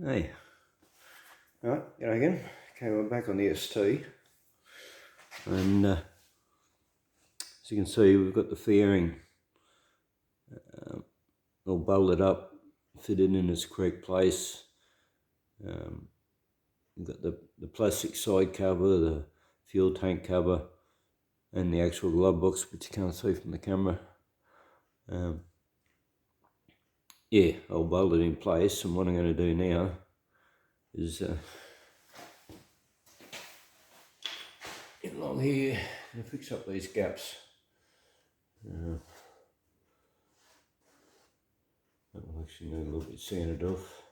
Hey, right, here again. Okay, we're back on the ST, and as you can see, we've got the fairing all bolted up, fitted in its correct place. We've got the plastic side cover, the fuel tank cover, and the actual glove box, which you can't see from the camera. Yeah, all bolted in place, and what I'm going to do now is get along here and fix up these gaps. That will actually need a little bit sanded off.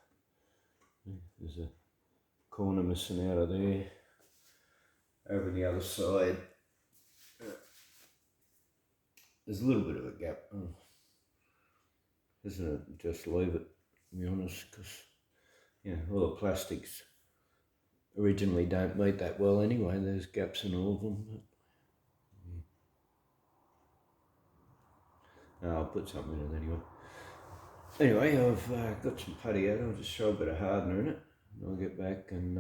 There's a corner missing out of there. Over the other side, there's a little bit of a gap. Isn't it? Just leave it, to be honest, because all the plastics originally don't meet that well anyway. There's gaps in all of them. But, I'll put something in it anyway. Anyway, I've got some putty out. I'll just throw a bit of hardener in it, and I'll get back and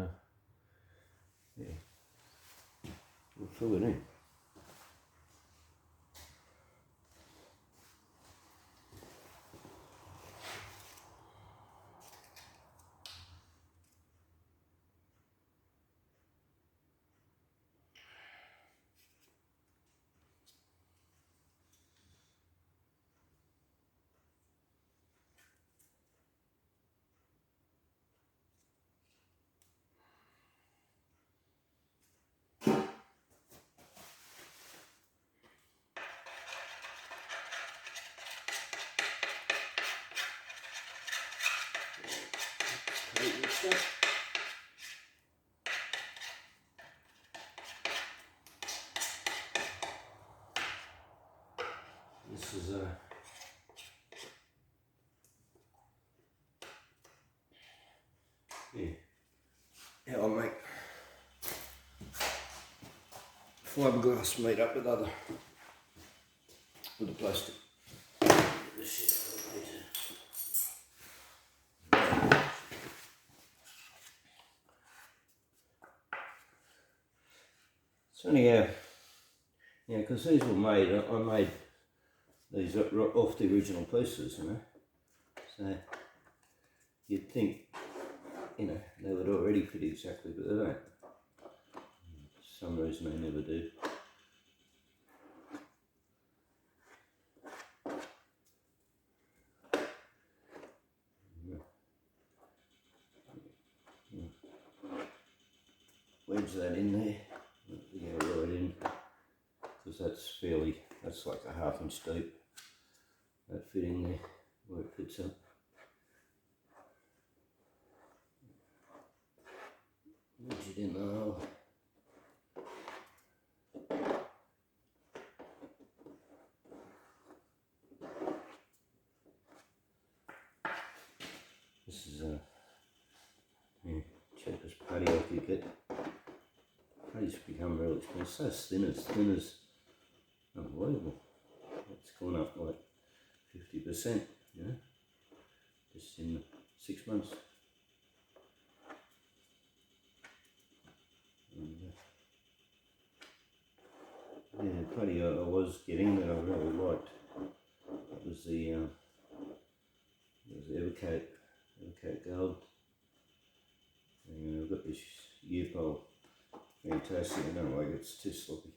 we'll fill it in. This is how I make fibreglass made up with the plastic. It's only because these were made. I made these off the original pieces, So you'd think, they would already fit exactly, but they don't. For some reason they never do. Wedge that in there, right in, because that's like a 1/2 inch deep. That fit in there where it fits up. Wedge it in the hole. This is cheapest putty I could get. Putty's become real expensive. So thin as unbelievable. It's gone up like 50%, just in 6 months. And, putty I was getting that I really liked. It was the Evercoat Gold. And I've got this U-pole. Fantastic. I don't like it. It's too sloppy.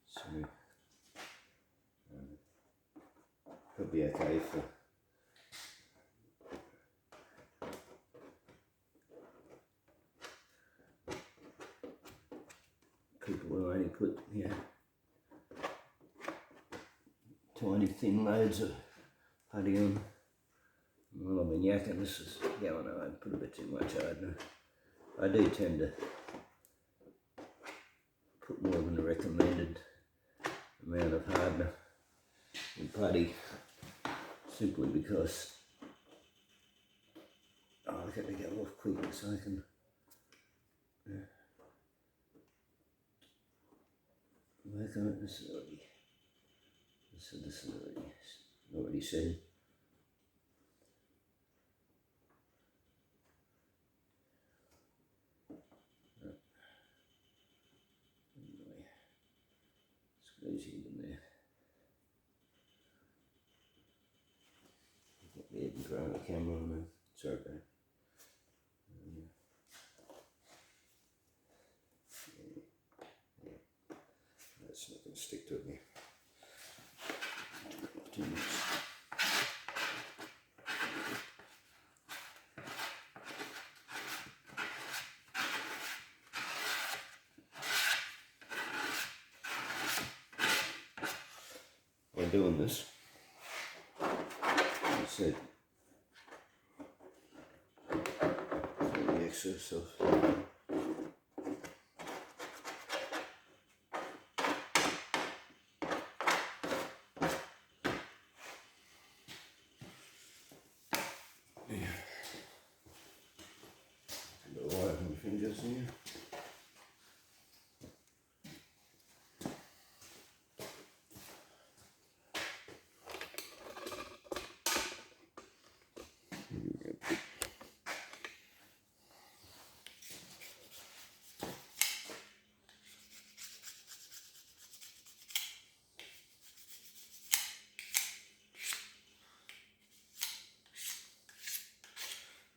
So it'll be okay for people who only put tiny thin loads of putty on. Well, I've been yakking. This is going on. I put a bit too much hardener. I do tend to put more than the recommended amount of hardener in putty, simply because I like it to go off quick so I can work on it. This is already said. head in front of the camera on there. Sorry about it. That's not going to stick to me. Too much. By doing this, I said the excess of fingers here.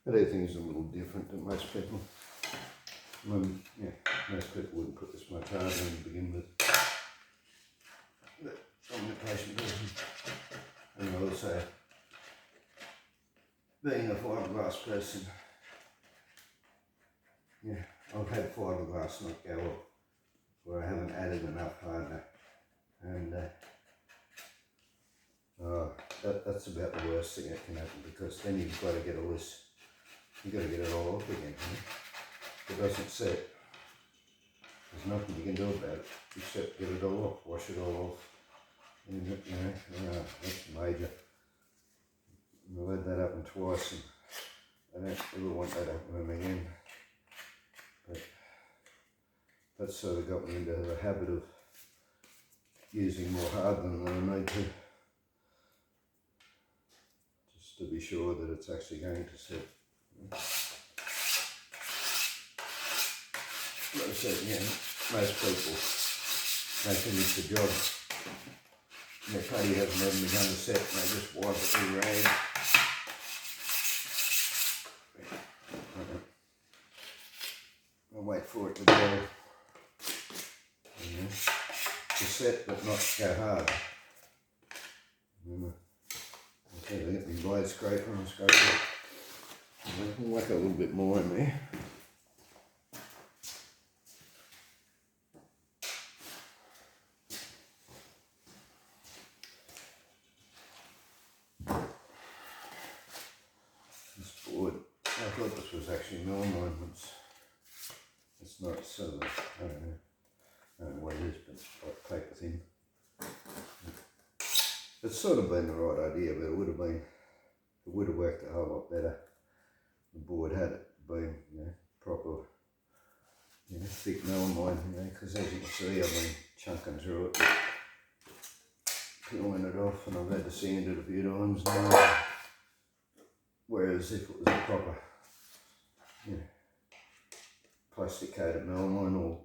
I do think it's a little different than most people. Yeah, most people wouldn't put this much harder in to begin with. But I'm an impatient person. And also, being a fibreglass person, yeah, I've had fibreglass not go up where I haven't added enough hardener. And that's about the worst thing that can happen, because then you've got to get a loose. You've got to get it all off again. If it doesn't set, there's nothing you can do about it except get it all off, wash it all off. And, you know, that's major. I've had that happen twice, and I don't ever want that happening again. But that's sort of got me into the habit of using more hardener than I need to, just to be sure that it's actually going to set. Like I said, yeah, most people, they finish the job and their putty hasn't even begun to set, and they just wipe it with a rag. I'll wait for it to go, to set but not go hard. Okay, I get my blade scraper and scrape it. I can whack a little bit more in there. This board, I thought this was actually melamine. It's not silver. I don't know what it is, but it's like paper thin. It's sort of been the right idea, but it would have worked a whole lot better. The board had it been, proper, thick melamine, because as you can see, I've been chunking through it, peeling it off, and I've had to sand it a few times now. Whereas if it was a proper, plastic coated melamine or,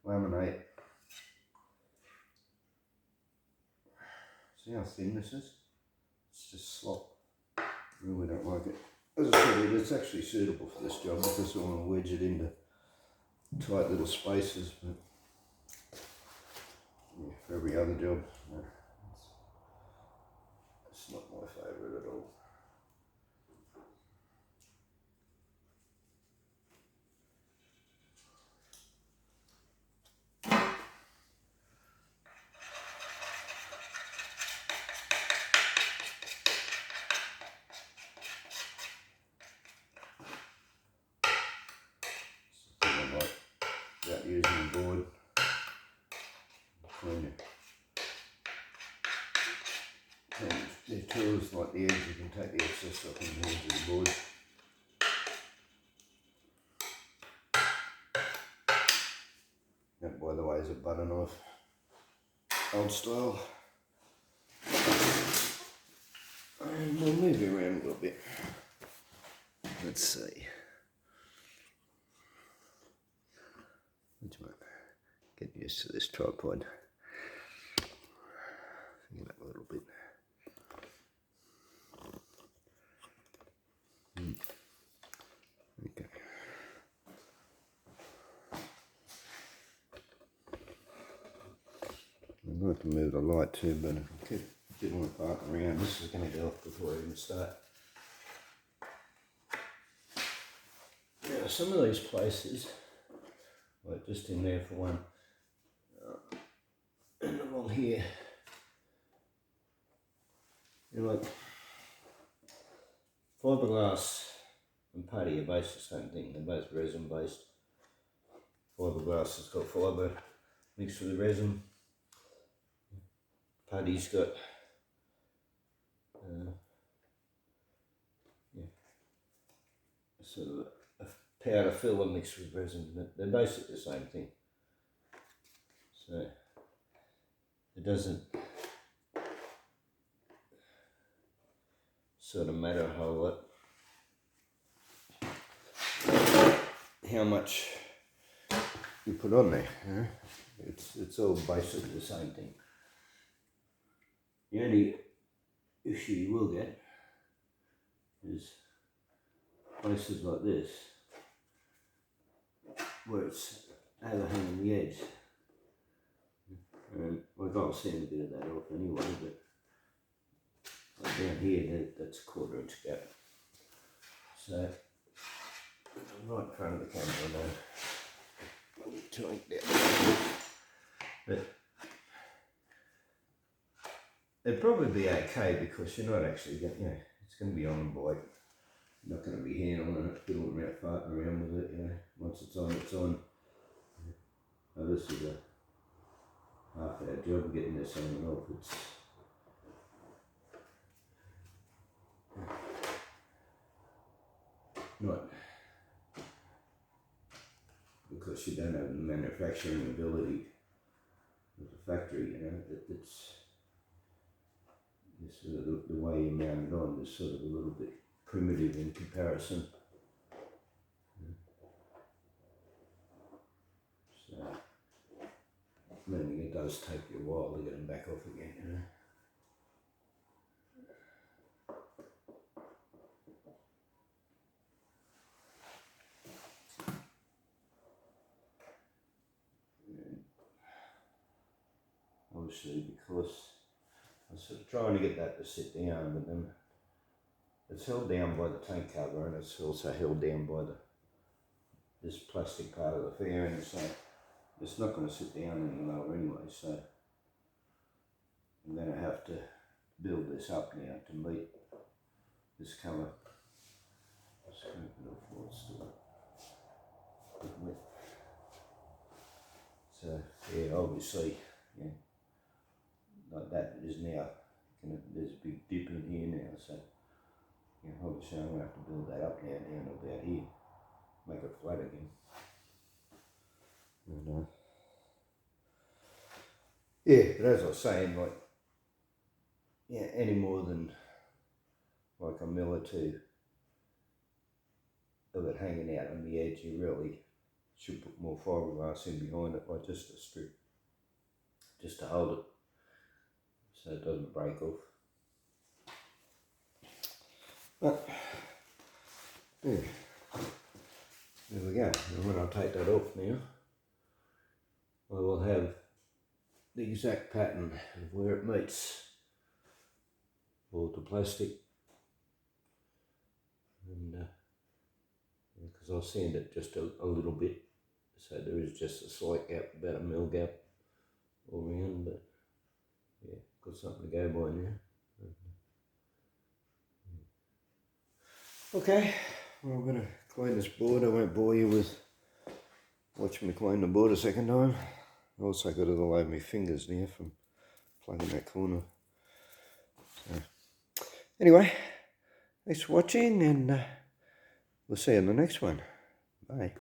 laminate. See how thin this is? It's just slop. Really don't like it. As I said, it's actually suitable for this job because I want to wedge it into tight little spaces, but for every other job, it's not my favourite at all. Without using the board, clean the tools like the edge, you can take the excess off and hand to the board. That, by the way, is a butter knife, old style. And we'll move it around a little bit. Let's see. Get used to this tripod. Bring it up a little bit. have to move the light too, but I didn't want to park around. This is going to go off before I even start. Now, some of these places, like just in there for one, and along here, you know, like fibreglass and putty are both the same thing. They're both resin based. Fibreglass has got fibre mixed with the resin. Putty's got sort of a powder filler mixed with resin. They're basically the same thing. So it doesn't sort of matter a whole lot how much you put on there. You know? It's all basically the same thing. The only issue you will get is places like this where it's overhanging the edge. And like I'll send a bit of that off anyway, but like down here that's a 1/4 inch gap. So right in front of the camera now. I'll try it down. But it'd probably be okay because you're not actually going, you know, it's going to be on the bike. You're not going to be handling it, fiddling around, farting around with it, you know. Once it's on, it's on. Now this is a half-hour job getting this on and off. It's not because you don't have the manufacturing ability of the factory, you know. It's sort of the way you mount it on is sort of a little bit primitive in comparison. So, meaning it does take you a while to get them back off again, you know. Obviously, because I was sort of trying to get that to sit down, but then it's held down by the tank cover, and it's also held down by this plastic part of the fairing, so it's not going to sit down any lower anyway. So I'm going to have to build this up now to meet this colour. Just going to put it forward still. So yeah, obviously, yeah, like that is now. There's a big dip in here now, so yeah, obviously I'm going to have to build that up now down about here, make it flat again. And, yeah, but as I was saying, like, yeah, any more than like a mil or two of it hanging out on the edge, you really should put more fiberglass in behind it, like just a strip, just to hold it so it doesn't break off. But yeah, there we go. And when I take that off now, I will have the exact pattern of where it meets all the plastic, and because I'll sand it just a little bit, so there is just a slight gap, about a mil gap all around, but yeah, got something to go by now. Okay, well, I'm going to clean this board. I won't bore you with watching me clean the board a second time. I also got it all over my fingers now from plugging that corner. So, anyway, thanks for watching, and we'll see you in the next one. Bye.